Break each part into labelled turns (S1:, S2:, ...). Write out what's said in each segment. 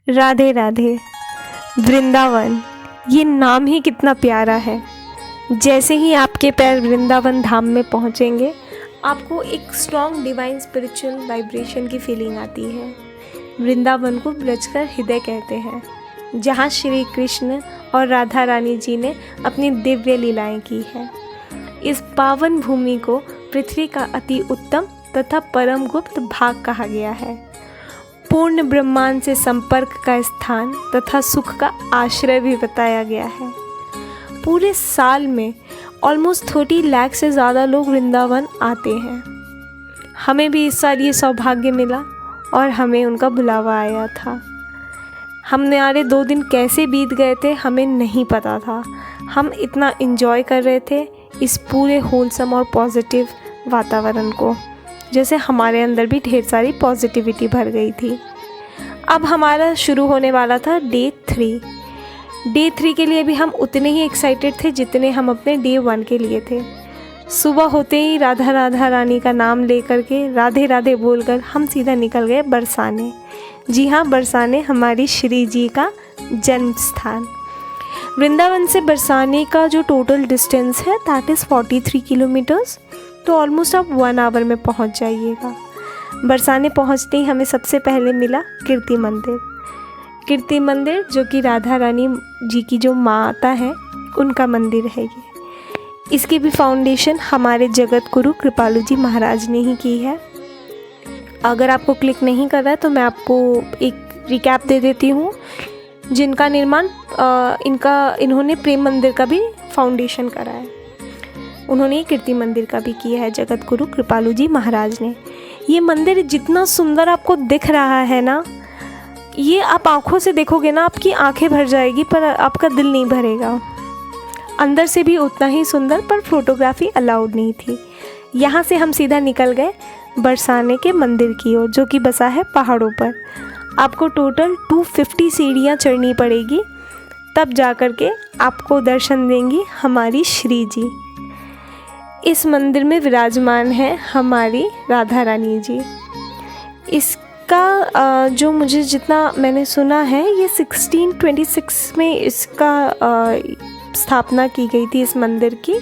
S1: राधे राधे। वृंदावन, ये नाम ही कितना प्यारा है। जैसे ही आपके पैर वृंदावन धाम में पहुंचेंगे, आपको एक स्ट्रॉन्ग डिवाइन स्पिरिचुअल वाइब्रेशन की फीलिंग आती है। वृंदावन को ब्रज का हृदय कहते हैं, जहाँ श्री कृष्ण और राधा रानी जी ने अपनी दिव्य लीलाएं की है। इस पावन भूमि को पृथ्वी का अति उत्तम तथा परम गुप्त भाग कहा गया है। पूर्ण ब्रह्मांड से संपर्क का स्थान तथा सुख का आश्रय भी बताया गया है। पूरे साल में ऑलमोस्ट 30 लाख से ज़्यादा लोग वृंदावन आते हैं। हमें भी इस साल ये सौभाग्य मिला और हमें उनका बुलावा आया था। हमारे 2 दिन कैसे बीत गए थे हमें नहीं पता था। हम इतना इन्जॉय कर रहे थे इस पूरे होलसम और पॉजिटिव वातावरण को, जैसे हमारे अंदर भी ढेर सारी पॉजिटिविटी भर गई थी। अब हमारा शुरू होने वाला था डे 3। डे 3 के लिए भी हम उतने ही एक्साइटेड थे जितने हम अपने डे 1 के लिए थे। सुबह होते ही राधा राधा रानी का नाम लेकर के राधे राधे बोलकर हम सीधा निकल गए बरसाने। जी हाँ, बरसाने हमारी श्री जी का जन्म स्थान। वृंदावन से बरसाने का जो टोटल डिस्टेंस है दैट इज़ 43 किलोमीटर्स। तो ऑलमोस्ट आप 1 आवर में पहुंच जाइएगा। बरसाने पहुंचते ही हमें सबसे पहले मिला कीर्ति मंदिर। कीर्ति मंदिर जो कि राधा रानी जी की जो माता है उनका मंदिर है ये। इसकी भी फाउंडेशन हमारे जगत गुरु कृपालु जी महाराज ने ही की है। अगर आपको क्लिक नहीं कर रहा है तो मैं आपको एक रिकैप दे देती हूँ। जिनका निर्माण इन्होंने प्रेम मंदिर का भी फाउंडेशन करा है। उन्होंने कीर्ति मंदिर का भी किया है जगत गुरु कृपालु जी महाराज ने। ये मंदिर जितना सुंदर आपको दिख रहा है ना, ये आप आँखों से देखोगे ना आपकी आंखें भर जाएगी, पर आपका दिल नहीं भरेगा। अंदर से भी उतना ही सुंदर, पर फोटोग्राफी अलाउड नहीं थी। यहाँ से हम सीधा निकल गए बरसाने के मंदिर की ओर, जो कि बसा है पहाड़ों पर। आपको टोटल 250 सीढ़ियाँ चढ़नी पड़ेगी, तब जा कर के आपको दर्शन देंगी हमारी श्री जी। इस मंदिर में विराजमान है हमारी राधा रानी जी। इसका जो मुझे जितना मैंने सुना है, ये 1626 में इसका स्थापना की गई थी इस मंदिर की।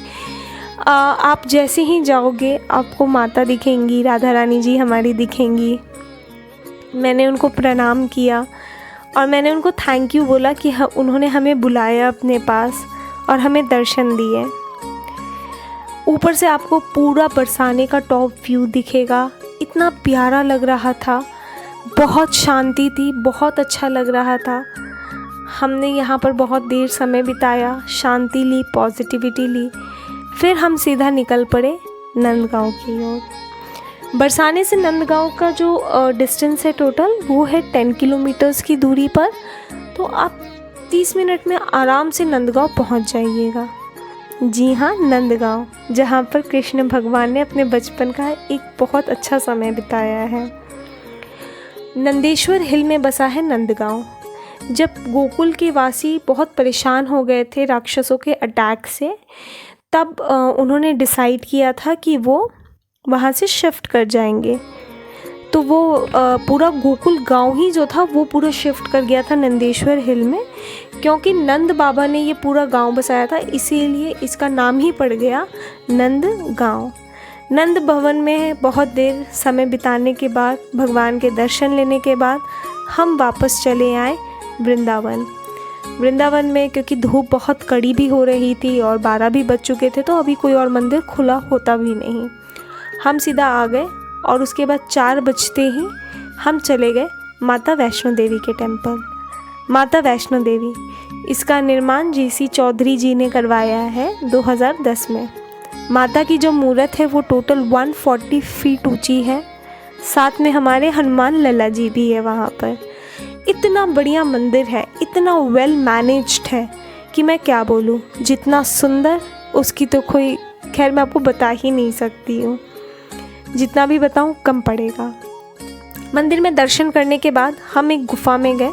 S1: आप जैसे ही जाओगे आपको माता दिखेंगी, राधा रानी जी हमारी दिखेंगी। मैंने उनको प्रणाम किया और मैंने उनको थैंक यू बोला कि उन्होंने हमें बुलाया अपने पास और हमें दर्शन दिए। ऊपर से आपको पूरा बरसाने का टॉप व्यू दिखेगा। इतना प्यारा लग रहा था, बहुत शांति थी, बहुत अच्छा लग रहा था। हमने यहाँ पर बहुत देर समय बिताया, शांति ली, पॉजिटिविटी ली। फिर हम सीधा निकल पड़े नंदगांव की ओर। बरसाने से नंदगांव का जो डिस्टेंस है टोटल, वो है 10 किलोमीटर्स की दूरी पर। तो आप 30 मिनट में आराम से नंदगांव पहुँच जाइएगा। जी हाँ, नंदगांव, जहाँ पर कृष्ण भगवान ने अपने बचपन का एक बहुत अच्छा समय बिताया है। नंदेश्वर हिल में बसा है नंदगांव। जब गोकुल के वासी बहुत परेशान हो गए थे राक्षसों के अटैक से, तब उन्होंने डिसाइड किया था कि वो वहाँ से शिफ्ट कर जाएंगे। तो वो पूरा गोकुल गांव ही जो था वो पूरा शिफ्ट कर गया था नंदेश्वर हिल में, क्योंकि नंद बाबा ने ये पूरा गांव बसाया था, इसीलिए इसका नाम ही पड़ गया नंद गांव। नंद भवन में बहुत देर समय बिताने के बाद, भगवान के दर्शन लेने के बाद हम वापस चले आए वृंदावन। वृंदावन में क्योंकि धूप बहुत कड़ी भी हो रही थी और 12 भी बज चुके थे, तो अभी कोई और मंदिर खुला होता भी नहीं। हम सीधा आ गए और उसके बाद 4 बजते ही हम चले गए माता वैष्णो देवी के टेम्पल। माता वैष्णो देवी, इसका निर्माण जीसी चौधरी जी ने करवाया है 2010 में। माता की जो मूर्त है वो टोटल 140 फीट ऊंची है। साथ में हमारे हनुमान लला जी भी है वहाँ पर। इतना बढ़िया मंदिर है, इतना वेल मैनेज्ड है कि मैं क्या बोलूँ। जितना सुंदर उसकी तो कोई, खैर मैं आपको बता ही नहीं सकती हूँ। जितना भी बताऊँ कम पड़ेगा। मंदिर में दर्शन करने के बाद हम एक गुफ़ा में गए।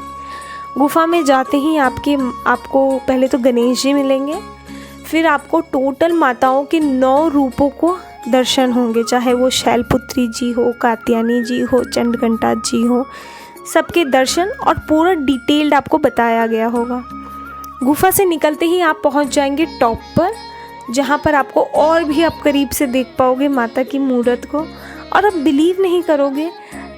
S1: गुफ़ा में जाते ही आपको पहले तो गणेश जी मिलेंगे, फिर आपको टोटल माताओं के 9 रूपों को दर्शन होंगे, चाहे वो शैलपुत्री जी हो, कात्यायनी जी हो, चंडघंटा जी हो, सबके दर्शन और पूरा डिटेल्ड आपको बताया गया होगा। गुफा से निकलते ही आप पहुंच जाएंगे टॉप पर, जहां पर आपको और भी आप करीब से देख पाओगे माता की मूर्त को। और आप बिलीव नहीं करोगे,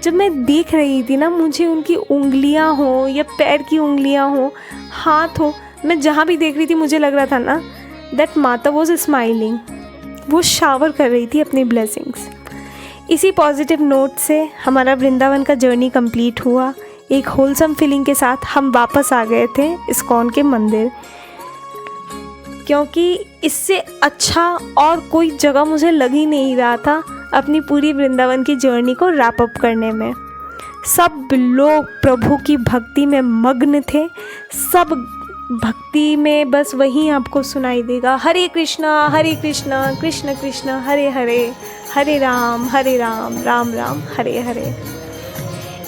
S1: जब मैं देख रही थी ना, मुझे उनकी उंगलियां हो या पैर की उंगलियां हो, हाथ हो, मैं जहाँ भी देख रही थी मुझे लग रहा था ना दैट माता वॉज स्माइलिंग, वो शावर कर रही थी अपनी ब्लेसिंग्स। इसी पॉजिटिव नोट से हमारा वृंदावन का जर्नी कंप्लीट हुआ। एक होलसम फीलिंग के साथ हम वापस आ गए थे इस्कॉन के मंदिर, क्योंकि इससे अच्छा और कोई जगह मुझे लग ही नहीं रहा था अपनी पूरी वृंदावन की जर्नी को रैप अप करने में। सब लोग प्रभु की भक्ति में मग्न थे, सब भक्ति में बस वही आपको सुनाई देगा, हरे कृष्णा कृष्ण कृष्ण हरे हरे, हरे राम राम राम हरे हरे।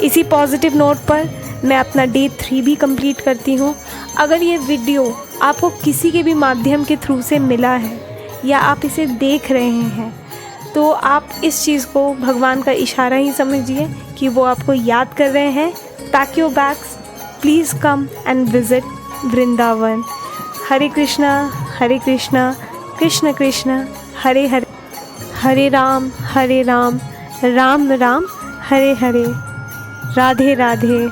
S1: इसी पॉजिटिव नोट पर मैं अपना डे 3 भी कंप्लीट करती हूँ। अगर ये वीडियो आपको किसी के भी माध्यम के थ्रू से मिला है या आप इसे देख रहे हैं, तो आप इस चीज़ को भगवान का इशारा ही समझिए कि वो आपको याद कर रहे हैं। Pack your bags, please come and visit Vrindavan. Hare Krishna Krishna Krishna Hare Hare, Hare Ram Ram Ram Hare Hare. Radhe Radhe.